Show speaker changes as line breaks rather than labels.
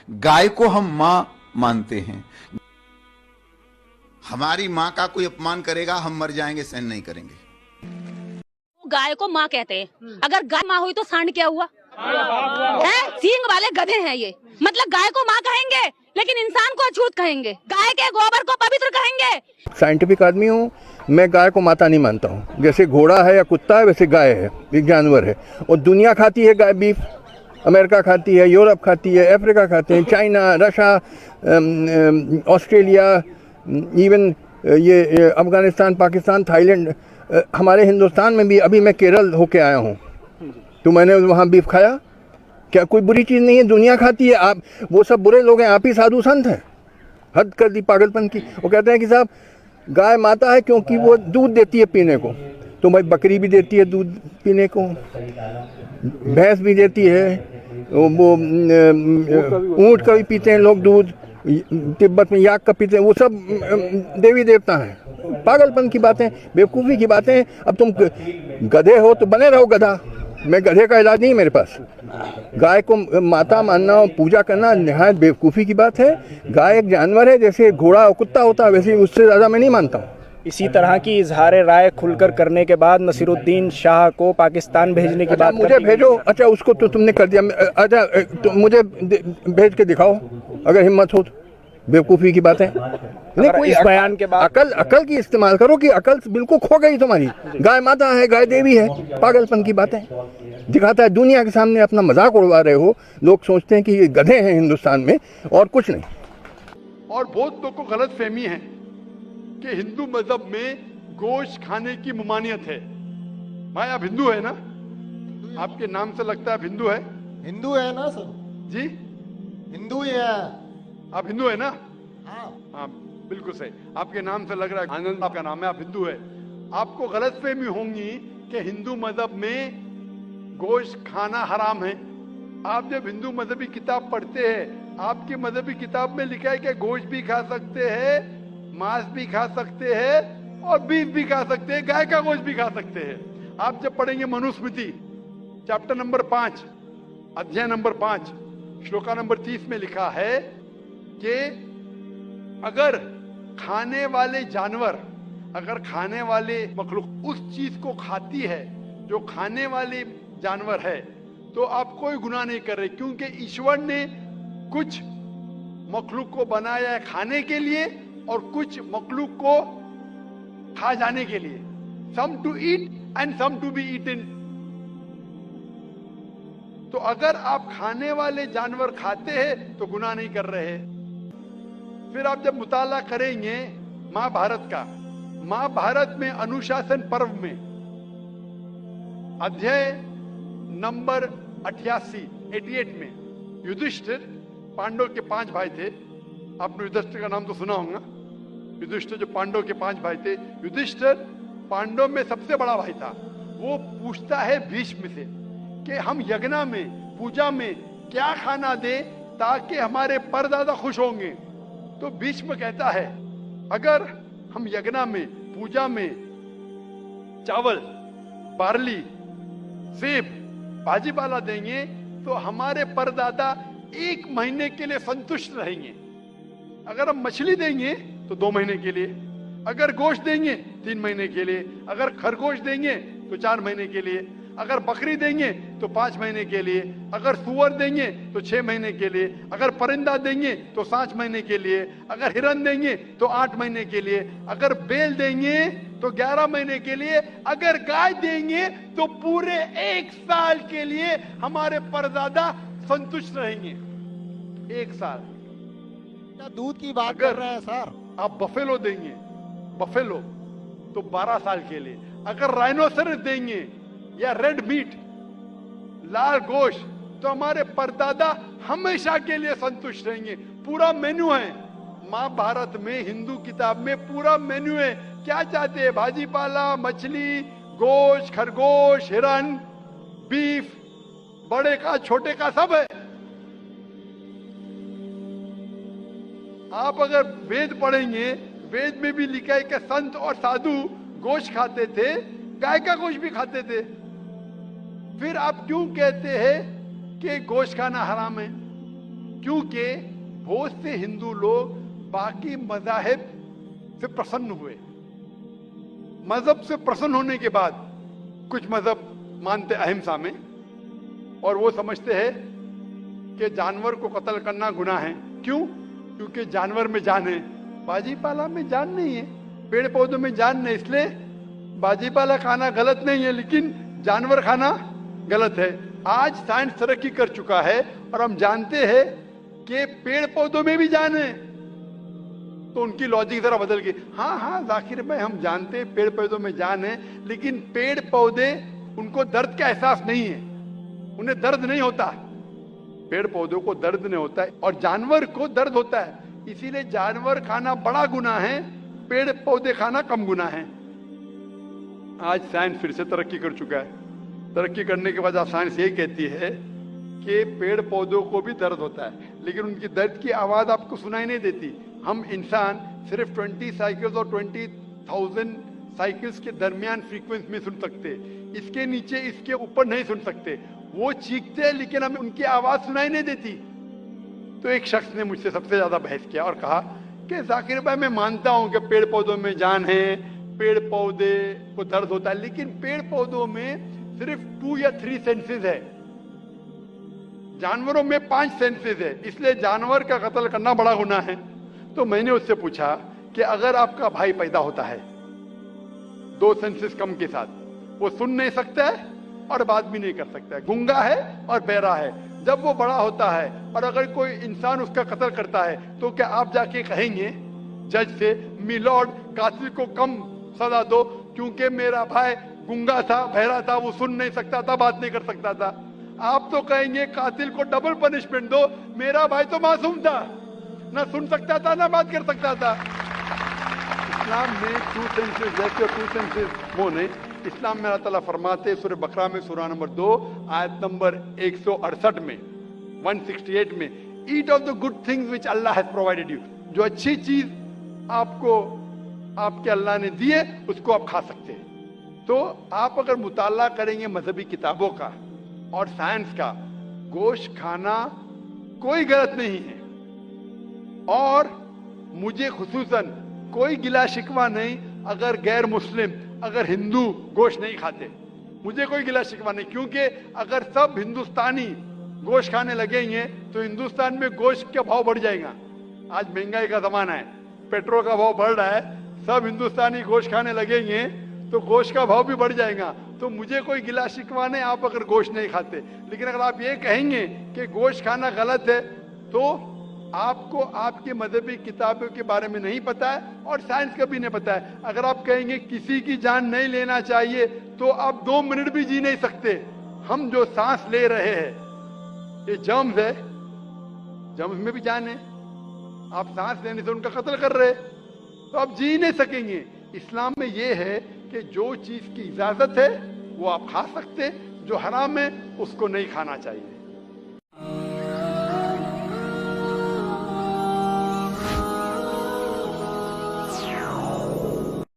गाय को हम मां मानते हैं।
हमारी माँ का कोई अपमान करेगा, हम मर जाएंगे, सहन नहीं करेंगे।
गाय को माँ कहते हैं, अगर गाय माँ हुई तो सांड क्या हुआ है? सींग वाले गधे हैं ये। मतलब गाय को माँ कहेंगे लेकिन इंसान को अछूत कहेंगे, गाय के गोबर को पवित्र कहेंगे।
साइंटिफिक आदमी हूँ मैं, गाय को माता नहीं मानता हूँ। जैसे घोड़ा है या कुत्ता है वैसे गाय है, एक जानवर है। और दुनिया खाती है गाय बीफ, अमेरिका खाती है, यूरोप खाती है, अफ्रीका खाते हैं, चाइना, रशिया, ऑस्ट्रेलिया, इवन ये अफगानिस्तान, पाकिस्तान, थाईलैंड, हमारे हिंदुस्तान में भी। अभी मैं केरल होके आया हूँ तो मैंने वहाँ बीफ खाया। क्या कोई बुरी चीज़ नहीं है, दुनिया खाती है। आप वो सब बुरे लोग हैं, आप ही साधु संत हैं। हद कर दी पागलपन की। वो कहते हैं कि साहब गाय माता है क्योंकि वो दूध देती है पीने को, तो भाई बकरी भी देती है दूध पीने को, भैंस भी देती है, वो ऊँट का भी पीते हैं लोग दूध, तिब्बत में याक का पीते हैं, वो सब देवी देवता हैं। पागलपन की बातें, बेवकूफ़ी की बातें। अब तुम गधे हो तो बने रहो गधा। मैं गधे का इलाज नहीं मेरे पास। गाय को माता मानना और पूजा करना निहायत बेवकूफ़ी की बात है। गाय एक जानवर है, जैसे घोड़ा और कुत्ता होता है वैसे, उससे ज़्यादा मैं नहीं मानता हूँ।
इसी तरह की इजहार राय खुलकर करने के बाद नसीरुद्दीन शाह को पाकिस्तान भेजने की बात
मुझे भेजो। अच्छा उसको तो तुमने कर दिया। अच्छा तो मुझे भेज के दिखाओ अगर हिम्मत हो तो। बेवकूफ़ी की बातें नहीं। कोई
इस बयान के बाद
अकल की इस्तेमाल करो कि अकल बिल्कुल खो गई तुम्हारी। गाय माता है, गाय देवी है, पागलपन की बातें दिखाता है। दुनिया के सामने अपना मजाक उड़वा रहे हो। लोग सोचते हैं कि ये गधे हैं हिंदुस्तान में और कुछ नहीं।
और बहुत लोग को गलत फहमी है कि हिंदू मजहब में गोश्त खाने की ममानियत है। भाई आप हिंदू है ना? आपके नाम से लगता है आप हिंदू है।
हिंदू है ना सर?
जी
हिंदू ही है।
आप हिंदू है ना?
हाँ
बिल्कुल सही। आपके नाम से लग रहा है, आनंद आपका नाम है, आप हिंदू है। आपको गलत फहमी होंगी कि हिंदू मजहब में गोश्त खाना हराम है। आप जब हिंदू मजहबी किताब पढ़ते हैं, आपकी मजहबी किताब में लिखा है कि गोश्त भी खा सकते हैं, मांस भी खा सकते हैं और बीफ भी खा सकते हैं, गाय का गोश्त भी खा सकते हैं। आप जब पढ़ेंगे मनुस्मृति चैप्टर नंबर 5 अध्याय नंबर 5 श्लोका नंबर 30 में लिखा है कि अगर खाने वाले जानवर, अगर खाने वाले मखलूक उस चीज को खाती है जो खाने वाले जानवर है, तो आप कोई गुनाह नहीं कर रहे, क्योंकि ईश्वर ने कुछ मखलूक को बनाया है खाने के लिए और कुछ मखलूक को खा जाने के लिए। Some to eat and some to be eaten. तो अगर आप खाने वाले जानवर खाते हैं तो गुनाह नहीं कर रहे। फिर आप जब मुताला करेंगे महाभारत का, महाभारत में अनुशासन पर्व में अध्याय नंबर 88 में युधिष्ठिर, पांडव के 5 भाई थे। आपने युधिष्ठिर का नाम तो सुना होगा। युधिष्ठिर जो पांडव के 5 भाई थे, युधिष्ठिर पांडव में सबसे बड़ा भाई था। वो पूछता है भीष्म से कि हम यज्ञ में, पूजा में क्या खाना दे ताकि हमारे परदादा खुश होंगे। तो भीष्म कहता है अगर हम यज्ञ में, पूजा में चावल, बार्ली, सेब, भाजी पाला देंगे तो हमारे परदादा 1 महीने के लिए संतुष्ट रहेंगे। अगर हम मछली देंगे तो 2 महीने के लिए, अगर गोश्त देंगे 3 महीने के लिए, अगर खरगोश देंगे तो 4 महीने के लिए, अगर बकरी देंगे तो 5 महीने के लिए, अगर सुअर देंगे तो 6 महीने के लिए, अगर परिंदा देंगे तो 7 महीने के लिए, अगर हिरन देंगे तो 8 महीने के लिए, अगर बैल देंगे तो 11 महीने के लिए, अगर गाय देंगे तो पूरे 1 साल के लिए हमारे परदादा संतुष्ट रहेंगे। 1 साल।
क्या दूध की बात कर रहे हैं सर?
आप बफेलो देंगे, बफेलो तो 12 साल के लिए, अगर राइनोसरस देंगे या रेड मीट, लाल गोश्त, तो हमारे परदादा हमेशा के लिए संतुष्ट रहेंगे। पूरा मेन्यू है महाभारत में, हिंदू किताब में पूरा मेन्यू है। क्या चाहते हैं? भाजी पाला, मछली, गोश्त, खरगोश, हिरन, बीफ, बड़े का छोटे का सब है। आप अगर वेद पढ़ेंगे, वेद में भी लिखा है कि संत और साधु गोश्त खाते थे, गाय का गोश्त भी खाते थे। फिर आप क्यों कहते हैं कि गोश्त खाना हराम है? क्योंकि बहुत से हिंदू लोग बाकी मज़ाहिब से प्रसन्न हुए। मजहब से प्रसन्न होने के बाद कुछ मजहब मानते अहिंसा में, और वो समझते हैं कि जानवर को कत्ल करना गुनाह है। क्यों? क्योंकि जानवर में जान है, बाजीपाला में जान नहीं है, पेड़ पौधों में जान नहीं, इसलिए बाजीपाला खाना गलत नहीं है, लेकिन जानवर खाना गलत है। आज साइंस तरक्की कर चुका है और हम जानते हैं कि पेड़ पौधों में भी जान है, तो उनकी लॉजिक जरा बदल गई। हाँ जाकिर भाई, हम जानते हैं पेड़ पौधों में जान है, लेकिन पेड़ पौधे उनको दर्द का एहसास नहीं है, उन्हें दर्द नहीं होता। पेड़ पौधों को दर्द नहीं होता है और जानवर को दर्द होता है, इसीलिए जानवर खाना बड़ा गुनाह है, पेड़ पौधे खाना कम गुनाह है। आज साइंस फिर से तरक्की कर चुका है। तरक्की करने के बाद साइंस ये कहती है कि पेड़ पौधों को भी दर्द होता है, लेकिन उनकी दर्द की आवाज आपको सुनाई नहीं देती। हम इंसान सिर्फ 20 साइकिल्स और 20,000 साइकिल्स के दरमियान फ्रीक्वेंसी में सुन सकते, इसके नीचे इसके ऊपर नहीं सुन सकते। वो चीखते हैं लेकिन हमें उनकी आवाज सुनाई नहीं देती। तो एक शख्स ने मुझसे सबसे ज्यादा बहस किया और कहा कि जाकिर भाई, मैं मानता हूं कि पेड़ पौधों में जान है, पेड़ पौधे को दर्द होता है, लेकिन पेड़ पौधों में सिर्फ 2 या 3 सेंसेस है, जानवरों में 5 सेंसेस है, इसलिए जानवर का कत्ल करना बड़ा गुनाह है। तो मैंने उससे पूछा कि अगर आपका भाई पैदा होता है 2 सेंसेस कम के साथ, वो सुन नहीं सकता है और बात भी नहीं कर सकता है, गूंगा है और बहरा है, जब वो बड़ा होता है और अगर कोई इंसान उसका कत्ल करता है, तो क्या आप जाके कहेंगे जज से, मिलॉर्ड कातिल को कम सजा दो क्योंकि मेरा भाई गूंगा था, बहरा था, वो सुन नहीं सकता था, बात नहीं कर सकता था? आप तो कहेंगे कातिल को डबल पनिशमेंट दो, मेरा भाई तो मासूम था, ना सुन सकता था ना बात कर सकता था। इस्लाम में 2 सेंसेस जैसे 2 सेंसेस वो नहीं। इस्लाम में अल्लाह ताला फरमाते सूरह बकरा में सूरह नंबर 2 आयत नंबर 168 में 168 में, eat of the good things which Allah has provided you, जो अच्छी चीज आपको आपके अल्लाह ने दी है उसको आप खा सकते हैं। तो आप अगर मुताला करेंगे मजहबी किताबों का और साइंस का, गोश्त खाना कोई गलत नहीं है, और मुझे खुसूसन कोई गिला शिकवा नहीं अगर गैर मुस्लिम, अगर हिंदू गोश्त नहीं खाते, मुझे कोई गिला शिकवा नहीं, क्योंकि अगर सब हिंदुस्तानी गोश्त खाने लगेंगे तो हिंदुस्तान में गोश्त का भाव बढ़ जाएगा। आज महंगाई का जमाना है, पेट्रोल का भाव बढ़ रहा है, सब हिंदुस्तानी गोश्त खाने लगेंगे तो गोश्त का भाव भी बढ़ जाएगा। तो मुझे कोई गिला शिकवा नहीं आप अगर गोश्त नहीं खाते, लेकिन अगर आप ये कहेंगे कि गोश्त खाना गलत है तो आपको आपकी मजहबी किताबों के बारे में नहीं पता है और साइंस का भी नहीं पता है। अगर आप कहेंगे किसी की जान नहीं लेना चाहिए तो आप 2 मिनट भी जी नहीं सकते। हम जो सांस ले रहे हैं ये जर्म्स है, जर्म्स में भी जान है, आप सांस लेने से उनका कत्ल कर रहे तो आप जी नहीं सकेंगे। इस्लाम में ये है कि जो चीज की इजाजत है वो आप खा सकते, जो हराम है उसको नहीं खाना चाहिए।